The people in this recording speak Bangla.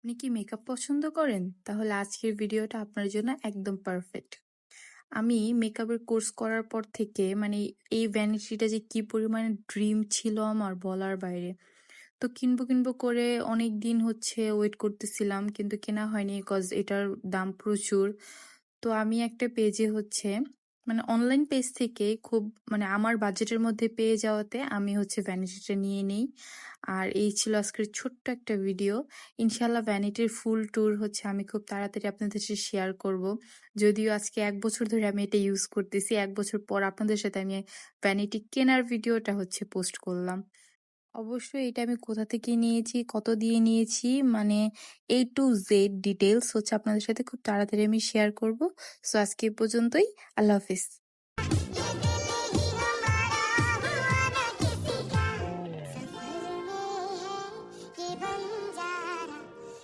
আপনি কি মেকআপ পছন্দ করেন? তাহলে আজকের ভিডিওটা আপনার জন্য একদম পারফেক্ট। আমি মেকআপের কোর্স করার পর থেকে মানে এই ভ্যানিটিটা যে কি পরিমাণে ড্রিম ছিল আমার বলার বাইরে। তো কিনবো করে অনেকদিন হচ্ছে ওয়েট করতেছিলাম কিন্তু কেনা হয়নি কজ এটার দাম প্রচুর। তো আমি একটা পেজে হচ্ছে মানে অনলাইন পেজ থেকে খুব মানে আমার বাজেটের মধ্যে পেয়ে যাওয়াতে আমি হচ্ছে ভ্যানিটিটা নিয়ে নেই। আর এই ছিল আজকের ছোট্ট একটা ভিডিও। ইনশাল্লাহ ভ্যানিটির ফুল ট্যুর হচ্ছে আমি খুব তাড়াতাড়ি আপনাদের সাথে শেয়ার করব। যদিও আজকে ১ বছর ধরে আমি এটা ইউজ করতেছি। ১ বছর পর আপনাদের সাথে আমি ভ্যানিটি কেনার ভিডিওটা হচ্ছে পোস্ট করলাম। অবশ্যই এটা আমি কোথা থেকে নিয়েছি, কত দিয়ে নিয়েছি মানে A to Z ডিটেইলস হচ্ছে আপনাদের সাথে খুব তাড়াতাড়ি আমি শেয়ার করব। সো আজকে এ পর্যন্তই। আল্লাহ হাফেজ।